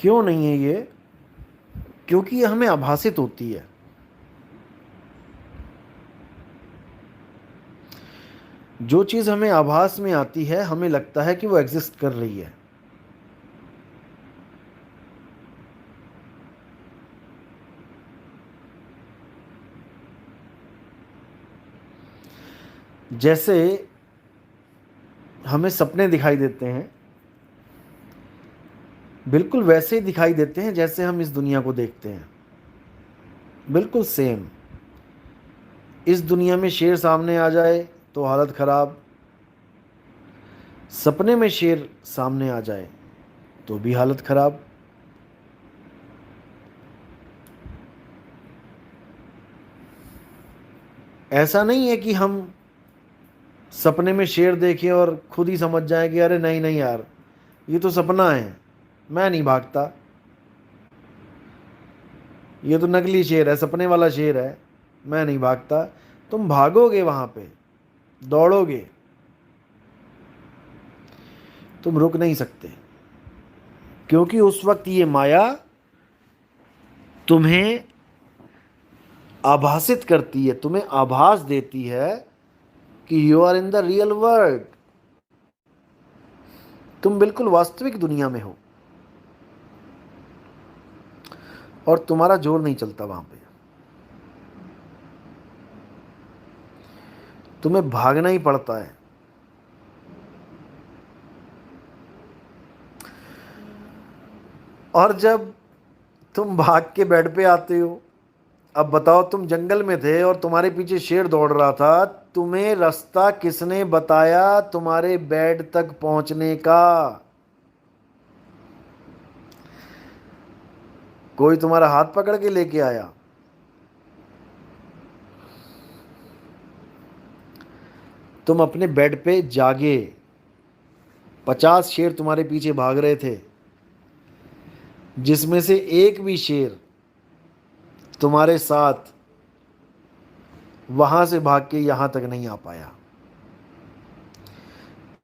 क्यों नहीं है ये? क्योंकि ये हमें आभासित होती है। जो चीज़ हमें आभास में आती है हमें लगता है कि वो एग्जिस्ट कर रही है। जैसे हमें सपने दिखाई देते हैं, बिल्कुल वैसे ही दिखाई देते हैं जैसे हम इस दुनिया को देखते हैं, बिल्कुल सेम। इस दुनिया में शेर सामने आ जाए तो हालत ख़राब, सपने में शेर सामने आ जाए तो भी हालत ख़राब। ऐसा नहीं है कि हम सपने में शेर देखें और खुद ही समझ जाएं कि अरे नहीं नहीं यार, ये तो सपना है, मैं नहीं भागता, ये तो नकली शेर है, सपने वाला शेर है, मैं नहीं भागता। तुम भागोगे, वहाँ पे दौड़ोगे, तुम रुक नहीं सकते, क्योंकि उस वक्त ये माया तुम्हें आभासित करती है, तुम्हें आभास देती है कि you are in the real world, तुम बिल्कुल वास्तविक दुनिया में हो और तुम्हारा जोर नहीं चलता वहां पे, तुम्हें भागना ही पड़ता है। और जब तुम भाग के बेड पे आते हो, अब बताओ, तुम जंगल में थे और तुम्हारे पीछे शेर दौड़ रहा था, तुम्हें रास्ता किसने बताया तुम्हारे बेड तक पहुंचने का? कोई तुम्हारा हाथ पकड़ के लेके आया? तुम अपने बेड पे जागे, 50 शेर तुम्हारे पीछे भाग रहे थे, जिसमें से एक भी शेर तुम्हारे साथ वहां से भाग के यहां तक नहीं आ पाया।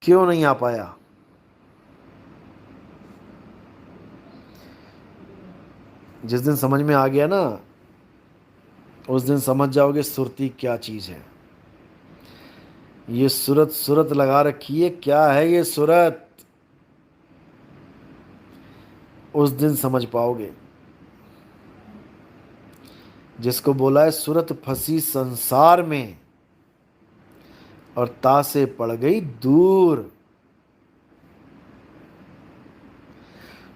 क्यों नहीं आ पाया? जिस दिन समझ में आ गया ना, उस दिन समझ जाओगे सुरती क्या चीज है। ये सूरत सूरत लगा रखी है, क्या है ये सूरत, उस दिन समझ पाओगे। जिसको बोला है सूरत फंसी संसार में और तासे पड़ गई दूर,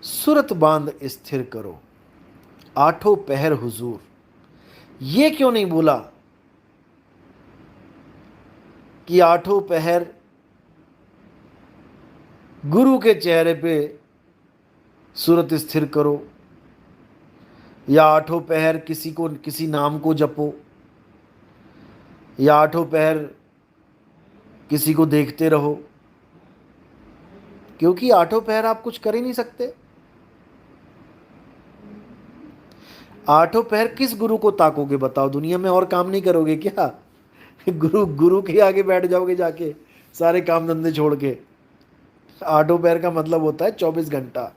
सूरत बांध स्थिर करो, आठों पहर हुजूर। ये क्यों नहीं बोला कि आठों पहर गुरु के चेहरे पे सूरत स्थिर करो, या आठों पहर किसी को किसी नाम को जपो, या आठों पहर किसी को देखते रहो? क्योंकि आठों पहर आप कुछ कर ही नहीं सकते। आठों पहर किस गुरु को ताकोगे बताओ? दुनिया में और काम नहीं करोगे क्या? गुरु गुरु के आगे बैठ जाओगे जाके, सारे काम धंधे छोड़ के? आठों पहर का मतलब होता है 24 घंटा।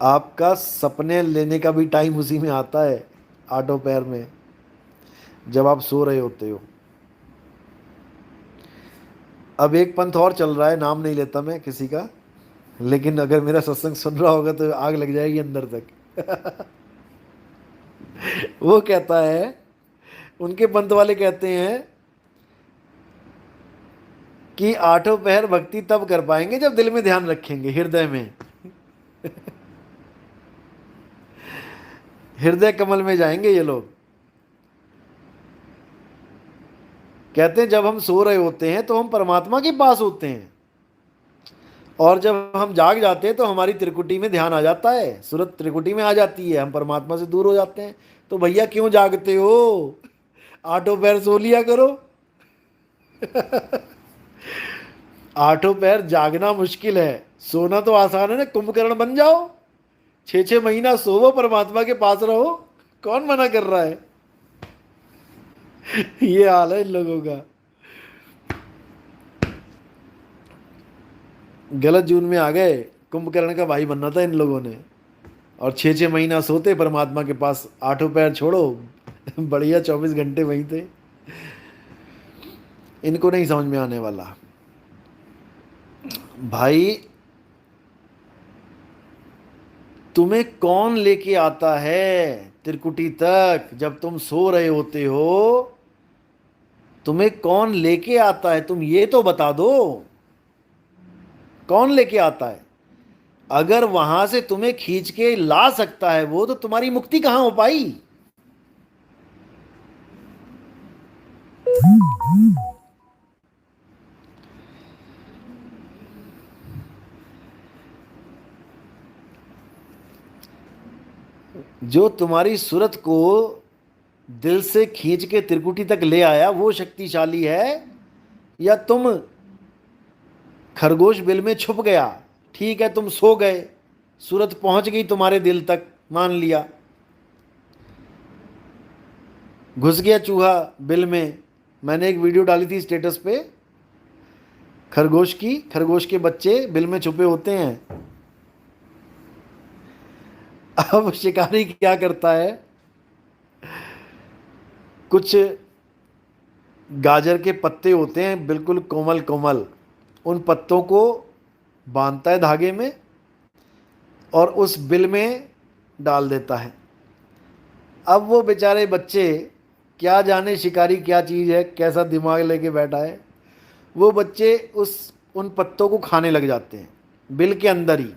आपका सपने लेने का भी टाइम उसी में आता है, आठों पैर में, जब आप सो रहे होते हो। अब एक पंथ और चल रहा है, नाम नहीं लेता मैं किसी का, लेकिन अगर मेरा सत्संग सुन रहा होगा तो आग लग जाएगी अंदर तक। वो कहता है, उनके पंथ वाले कहते हैं कि आठों पहर भक्ति तब कर पाएंगे जब दिल में ध्यान रखेंगे, हृदय में। हृदय कमल में जाएंगे ये लोग। कहते हैं जब हम सो रहे होते हैं तो हम परमात्मा के पास होते हैं, और जब हम जाग जाते हैं तो हमारी त्रिकुटी में ध्यान आ जाता है, सूरत त्रिकुटी में आ जाती है, हम परमात्मा से दूर हो जाते हैं। तो भैया क्यों जागते हो? आठों पैर सो लिया करो। आठों पैर जागना मुश्किल है, सोना तो आसान है ना, कुंभकर्ण बन जाओ, 6 6 महीना सोवो, परमात्मा के पास रहो, कौन मना कर रहा है? ये हाल है इन लोगों का। गलत जून में आ गए कुंभकर्ण का भाई बनना था इन लोगों ने, और 6-6 महीना सोते परमात्मा के पास, आठों पैर छोड़ो, बढ़िया 24 घंटे वहीं थे। इनको नहीं समझ में आने वाला भाई। तुम्हें कौन लेके आता है त्रिकुटी तक जब तुम सो रहे होते हो? तुम्हें कौन लेके आता है, तुम ये तो बता दो, कौन लेके आता है? अगर वहां से तुम्हें खींच के ला सकता है वो, तो तुम्हारी मुक्ति कहां हो पाई? जो तुम्हारी सूरत को दिल से खींच के त्रिकुटी तक ले आया वो शक्तिशाली है, या तुम खरगोश बिल में छुप गया? ठीक है, तुम सो गए, सूरत पहुंच गई तुम्हारे दिल तक, मान लिया, घुस गया चूहा बिल में। मैंने एक वीडियो डाली थी स्टेटस पे, खरगोश की, खरगोश के बच्चे बिल में छुपे होते हैं। अब शिकारी क्या करता है, कुछ गाजर के पत्ते होते हैं बिल्कुल कोमल कोमल, उन पत्तों को बांधता है धागे में और उस बिल में डाल देता है। अब वो बेचारे बच्चे, क्या जाने शिकारी क्या चीज़ है, कैसा दिमाग लेके बैठा है, वो बच्चे उन पत्तों को खाने लग जाते हैं बिल के अंदर ही।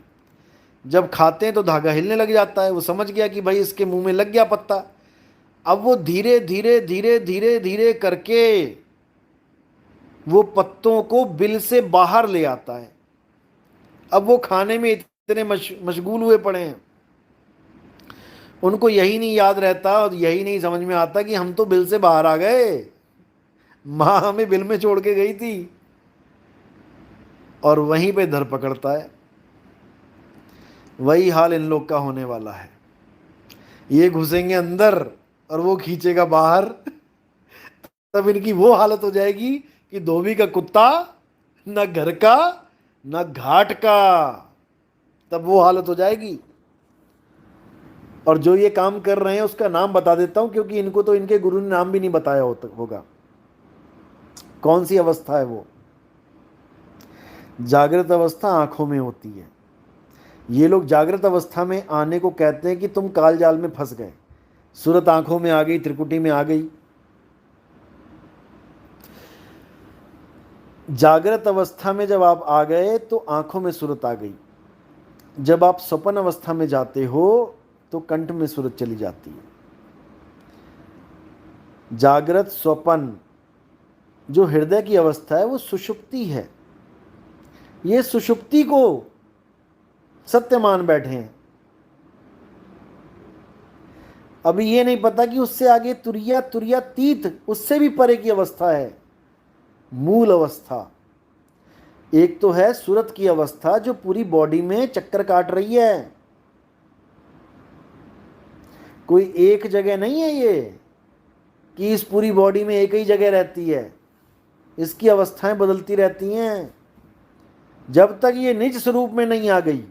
जब खाते हैं तो धागा हिलने लग जाता है, वो समझ गया कि भाई इसके मुंह में लग गया पत्ता। अब वो धीरे धीरे धीरे धीरे धीरे करके वो पत्तों को बिल से बाहर ले आता है। अब वो खाने में इतने मशगूल हुए पड़े हैं, उनको यही नहीं याद रहता और यही नहीं समझ में आता कि हम तो बिल से बाहर आ गए, माँ हमें बिल में छोड़ के गई थी। और वहीं पे धर पकड़ता है। वही हाल इन लोग का होने वाला है। ये घुसेंगे अंदर और वो खींचेगा बाहर, तब इनकी वो हालत हो जाएगी कि धोबी का कुत्ता, न घर का न घाट का, तब वो हालत हो जाएगी। और जो ये काम कर रहे हैं उसका नाम बता देता हूं, क्योंकि इनको तो इनके गुरु ने नाम भी नहीं बताया होगा। कौन सी अवस्था है वो? जागृत अवस्था आंखों में होती है। ये लोग जागृत अवस्था में आने को कहते हैं कि तुम काल जाल में फंस गए, सूरत आंखों में आ गई, त्रिकुटी में आ गई। जागृत अवस्था में जब आप आ गए तो आंखों में सूरत आ गई। जब आप स्वप्न अवस्था में जाते हो तो कंठ में सूरत चली जाती है। जागृत स्वप्न जो हृदय की अवस्था है वो सुषुप्ति है। ये सुषुप्ति को सत्य मान बैठे हैं। अभी ये नहीं पता कि उससे आगे तुरिया तुरियातीत, उससे भी परे की अवस्था है, मूल अवस्था। एक तो है सूरत की अवस्था जो पूरी बॉडी में चक्कर काट रही है, कोई एक जगह नहीं है ये कि इस पूरी बॉडी में एक ही जगह रहती है। इसकी अवस्थाएं बदलती रहती हैं। जब तक ये निज स्वरूप में नहीं आ गई,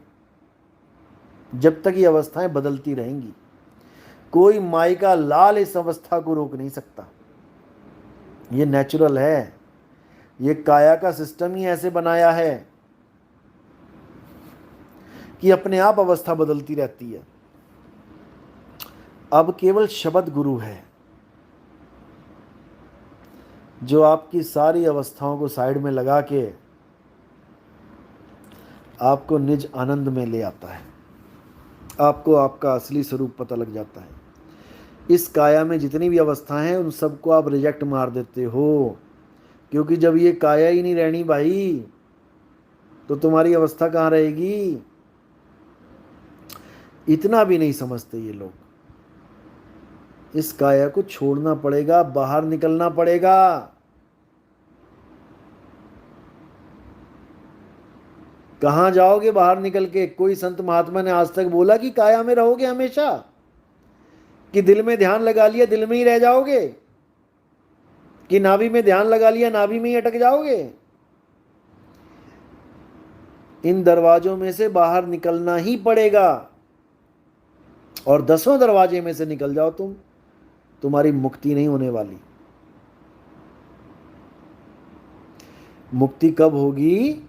जब तक ये अवस्थाएं बदलती रहेंगी। कोई माई का लाल इस अवस्था को रोक नहीं सकता। ये नेचुरल है। ये काया का सिस्टम ही ऐसे बनाया है कि अपने आप अवस्था बदलती रहती है। अब केवल शब्द गुरु है जो आपकी सारी अवस्थाओं को साइड में लगा के आपको निज आनंद में ले आता है। आपको आपका असली स्वरूप पता लग जाता है। इस काया में जितनी भी अवस्थाएं हैं उन सबको आप रिजेक्ट मार देते हो, क्योंकि जब ये काया ही नहीं रहनी भाई तो तुम्हारी अवस्था कहाँ रहेगी? इतना भी नहीं समझते ये लोग। इस काया को छोड़ना पड़ेगा, बाहर निकलना पड़ेगा। कहाँ जाओगे बाहर निकल के? कोई संत महात्मा ने आज तक बोला कि काया में रहोगे हमेशा, कि दिल में ध्यान लगा लिया दिल में ही रह जाओगे, कि नाभि में ध्यान लगा लिया नाभि में ही अटक जाओगे? इन दरवाजों में से बाहर निकलना ही पड़ेगा, और 10वें दरवाजे में से निकल जाओ तुम, तुम्हारी मुक्ति नहीं होने वाली। मुक्ति कब होगी?